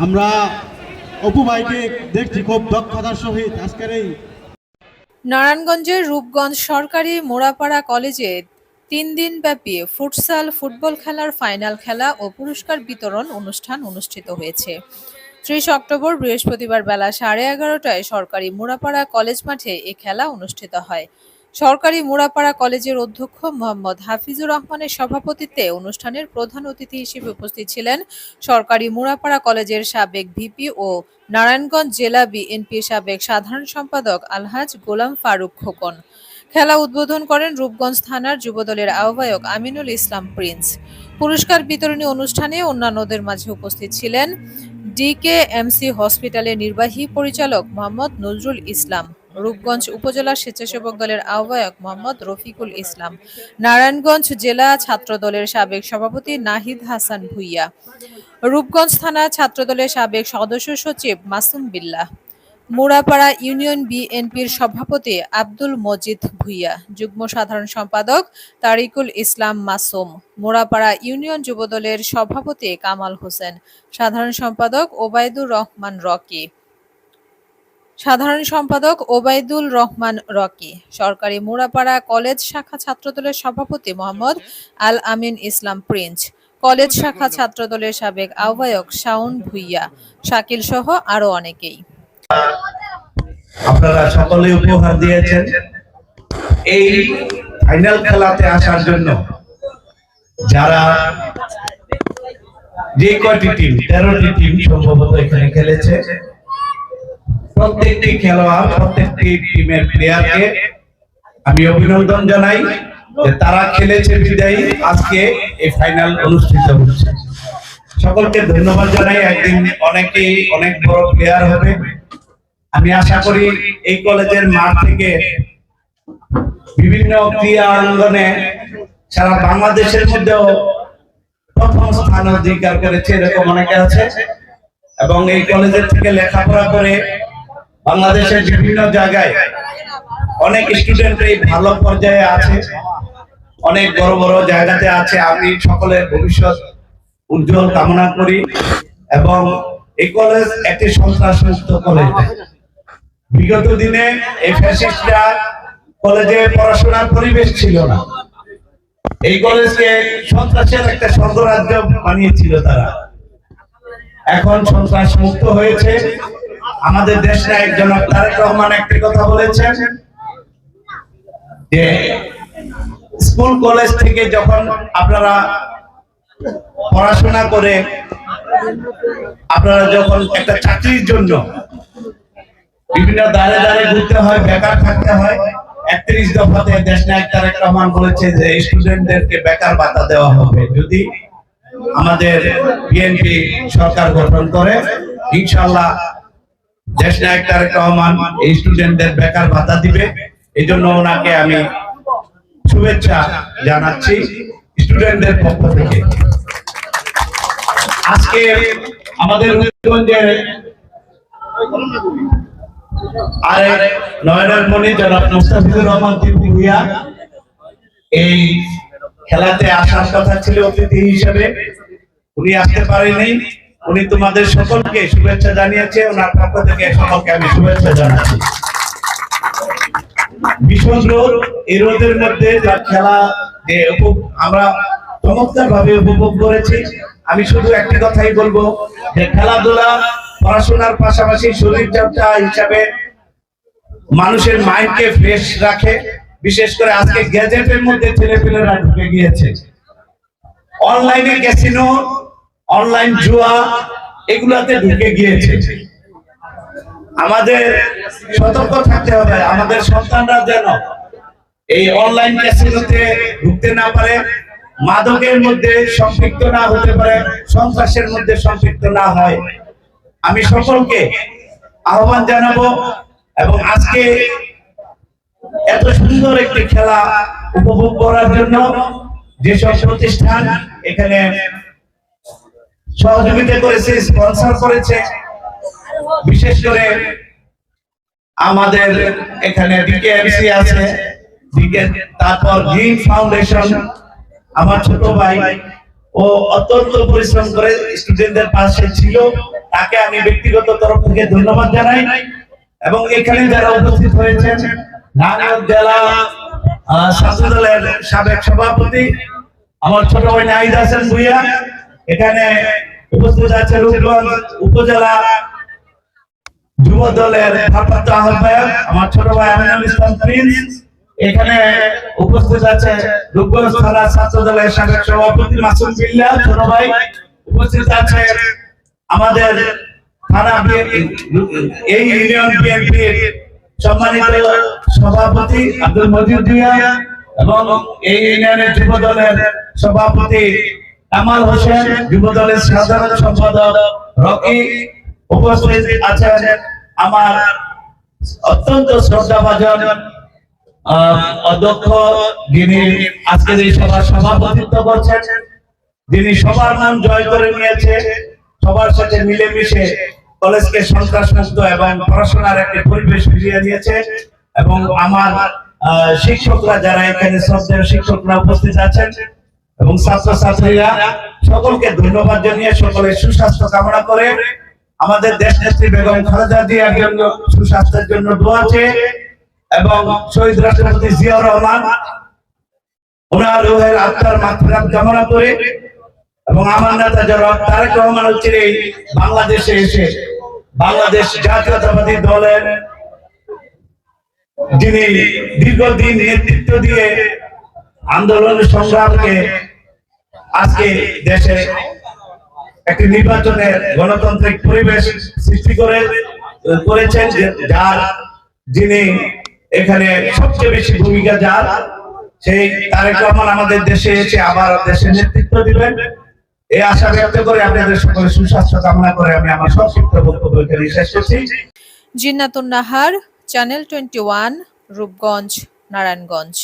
আমরা অপু ভাইকে দেখছি খুব দক্ষতার সহিত আজকের এই নারায়ণগঞ্জের রূপগঞ্জ সরকারি মোড়াপাড়া কলেজে ৩ দিনব্যাপী ফুটসাল ফুটবল খেলার ফাইনাল খেলা ও পুরস্কার বিতরণ অনুষ্ঠান অনুষ্ঠিত হয়েছে। ৩০ অক্টোবর বৃহস্পতিবার বেলা 11:30টায় সরকারি মোড়াপাড়া কলেজ মাঠে এ খেলা অনুষ্ঠিত হয়। সরকারি মোড়াপাড়া কলেজের অধ্যক্ষ মোহাম্মদ হাফিজুর রহমানের সভাপতিত্বে অনুষ্ঠানের প্রধান অতিথি হিসেবে উপস্থিত ছিলেন সরকারি মোড়াপাড়া কলেজের সাবেক ভিপি ও নারায়ণগঞ্জ জেলা বিএনপির সাবেক সাধারণ সম্পাদক আলহাজ গোলাম ফারুক খোকন। খেলা উদ্বোধন করেন রূপগঞ্জ থানার যুবদলের আহ্বায়ক আমিনুল ইসলাম প্রিন্স। পুরস্কার বিতরণী অনুষ্ঠানে অন্যান্যদের মাঝে উপস্থিত ছিলেন ডিকেএমসি হসপিটালের নির্বাহী পরিচালক মোহাম্মদ নজরুল ইসলাম, রূপগঞ্জ উপজেলা স্বেচ্ছাসেবক দলের আহ্বায়ক মোহাম্মদ রফিকুল ইসলাম, নারায়ণগঞ্জ জেলা ছাত্রদলের সাবেক সভাপতি নাহিদ হাসান ভুইয়া, রূপগঞ্জ থানা ছাত্রদলের সাবেক সদস্য সচিব মাসুম বিল্লাহ, মুড়াপাড়া ইউনিয়ন বিএনপির সভাপতি আব্দুল মজিদ ভুইয়া, যুগ্ম সাধারণ সম্পাদক তারিকুল ইসলাম মাসুম, মুড়াপাড়া ইউনিয়ন যুবদলের সভাপতি কামাল হোসেন, সাধারণ সম্পাদক ওবায়দুল রহমান রকি, সরকারি মুড়াপাড়া কলেজ শাখা ছাত্রদলের সভাপতি মোহাম্মদ আল আমিন ইসলাম প্রিন্স, কলেজ শাখা ছাত্রদলের সাবেক আহ্বায়ক শাওন ভুইয়া, শাকিল সহ আরো অনেকেই। আপনারা সকলে উপহার দিয়েছেন এই ফাইনাল খেলাতে আসার জন্য। যারা যে কয়টি টিম 13টি টিম সম্ভবত এখানে খেলেছে, প্রত্যেকটি খেলোয়াড় প্রত্যেকটি টিমের প্লেয়ারকে আমি অভিনন্দন জানাই যে তারা খেলেছে বিদায়ী আজকে এই ফাইনাল অনুষ্ঠিত হচ্ছে। সকলকে ধন্যবাদ জানাই। একদিন অনেকেই অনেক বড় প্লেয়ার হবে। আমি আশা করি এই কলেজের মাঠ থেকে বিভিন্ন ক্রীড়া অঙ্গনে সারা বাংলাদেশের মধ্যেও প্রথম স্থান অধিকার করেছে এরকম অনেকে আছে, এবং এই কলেজের থেকে লেখাপড়া করে বাংলাদেশের বিভিন্ন জায়গায় অনেক স্টুডেন্ট এই ভালো পর্যায়ে আছে, অনেক বড় বড় জায়গাতে আছে। আমি সকলের ভবিষ্যৎ উজ্জ্বল কামনা করি এবং এই কলেজ একটি সন্ত্রাসমুক্ত কলেজ। বিগত দিনে এই ফ্যাসিস্টরা কলেজে পড়াশোনার পরিবেশ ছিল না, এই কলেজকে সন্ত্রাসের একটা স্বর্গরাজ্য বানিয়েছিল তারা। এখন সন্ত্রাস মুক্ত হয়েছে। আমাদের দেশ নায়ক জনাব তারেক রহমান একটি কথা বলেছেন যে স্কুল কলেজ থেকে যখন আপনারা পড়াশোনা করে আপনারা যখন একটা চাকরির জন্য বিভিন্ন দাঁড়ে দাঁড়ে ঘুরতে হয়, বেকার থাকতে হয়, 31 দফাতে দেশ নায়ক তারেক রহমান বলেছে যে স্টুডেন্টদেরকে বেকার ভাতা দেওয়া হবে যদি আমাদের বিএনপি সরকার গঠন করে। ইনশাআল্লাহ দেশ নায়ক তারেক রহমান এই স্টুডেন্টদের বেকার ভাতা দিবে। এই জন্য ওনাকে আমি শুভেচ্ছা জানাচ্ছি স্টুডেন্টদের পক্ষ থেকে। আজকে আমাদের রূপগঞ্জের নয়নের মণি জনাব মুস্তাফিজুর রহমান টিপু ভুইয়া এই খেলাতে আসার কথা ছিল অতিথি হিসেবে, উনি আসতে পারেনি। উনি তোমাদের সকলকে শুভেচ্ছা জানিয়েছে, ওনার পক্ষ থেকে সকলকে আমি শুভেচ্ছা জানাচ্ছি। ভীষণ রোদ, এই রোদের মধ্যে যা খেলা যে আমরা চমৎকার ভাবে উপভোগ করেছি। আমি শুধু একটি কথাই বলবো যে খেলাধুলা পড়াশোনার পাশাপাশি শরীর চর্চা হিসাবে মানুষের মাইন্ডকে ফ্রেশ রাখে। বিশেষ করে আজকে গ্যাজেটের মধ্যে ছেলেপেলেরা ঢুকে গিয়েছে, অনলাইনে ক্যাসিনো, অনলাইন জুয়া এগুলাতে ঢুকে গিয়েছে। আমাদের সতর্ক থাকতে হবে, আমাদের সন্তানরা যেন এই অনলাইন ক্যাসিনোতে ঢুকতে না পারে, মাদকের মধ্যে সম্পৃক্ত না হতে পারে, সন্ত্রাসের মধ্যে সম্পৃক্ত না হয়। আমি সকলকে আহ্বান জানাবো এবং আজকে এত সুন্দর একটি খেলা উপভোগ করার জন্য যেসব প্রতিষ্ঠান এখানে সহযোগিতা করেছে, স্পন্সর করেছে, বিশেষ করে আমাদের এখানে ডিকেএমসি আছে, তারপর গ্রিন ফাউন্ডেশন, আমার ছোট ভাই ও অত্যন্ত পরিশ্রম করে স্টুডেন্টদের পাশে ছিল তাকে আমি ব্যক্তিগত তরফ থেকে ধন্যবাদ জানাই। এবং এখানে যারা উপস্থিত হয়েছেন, নারায়ণগঞ্জ জেলা ছাত্র দলের সাবেক সভাপতি আমার ছোট ভাই নাহিদ হাসান ভুইয়া, এখানে উপস্থিত আছে রূপগঞ্জ উপজেলা যুব দলের ভারপ্রাপ্ত আহ্বায়ক আমার ছোট ভাই আমিনুল ইসলাম প্রিন্স, এখানে উপস্থিত আছে রূপগঞ্জ থানা ছাত্র দলের সাবেক সভাপতি মাসুম বিল্লাহ ছোট ভাই, উপস্থিত আছে আমাদের থানা এই ইউনিয়ন বিএনপির সম্মানিত সভাপতি আব্দুল মজিদ ভুইয়া এবং এই ইউনিয়নের যুব দলের সভাপতি কামাল হোসেন, যুব দলের সাধারণ সম্পাদক রকি, উপস্থিত আছেন আমার অত্যন্ত শ্রদ্ধাভাজন অধ্যক্ষ, যিনি আজকের এই সভার সভাপতিত্ব করছেন, যিনি সবার মন জয় করে নিয়েছে, সবার সাথে মিলেমিশে কলেজকে সন্ত্রাসমুক্ত এবং পড়াশোনার একটি পরিবেশ ফিরিয়ে দিয়েছে। এবং আমার শিক্ষকরা যারা এখানে শ্রদ্ধেয় শিক্ষকরা উপস্থিত আছেন এবং ছাত্রছাত্রীরা, সকলকে ধন্যবাদ জানিয়ে সকলের সুস্বাস্থ্য কামনা করে আমাদের দেশ নেত্রী বেগম খালেদা জিয়ার জন্য সুস্বাস্থ্যের জন্য দোয়া চেয়ে এবং শহীদ রাষ্ট্রপতি জিয়াউর রহমান ওনার রুহের আত্মার মাগফিরাত কামনা করে এবং আমার নেতা জনাব তারেক রহমান হচ্ছেন এই বাংলাদেশে এসে বাংলাদেশ জাতীয়তাবাদী দলের যিনি দীর্ঘদিন নেতৃত্ব দিয়ে আন্দোলন সংগ্রামকে আজকে দেশে একটি নির্বাচনের গণতান্ত্রিক পরিবেশ সৃষ্টি করেছেন, যার যিনি এখানে সবচেয়ে বেশি ভূমিকা যার, সেই তারেক রহমান আমাদের দেশে এসে আবার দেশে নেতৃত্ব দিবেন এই আশা ব্যক্ত করে আপনাদের সকলের সুস্বাস্থ্য কামনা করে আমি আমার সংক্ষিপ্ত বক্তব্য এখানে শেষ করছি। জিন্নাতুন নাহার, চ্যানেল 21, রূপগঞ্জ, নারায়ণগঞ্জ।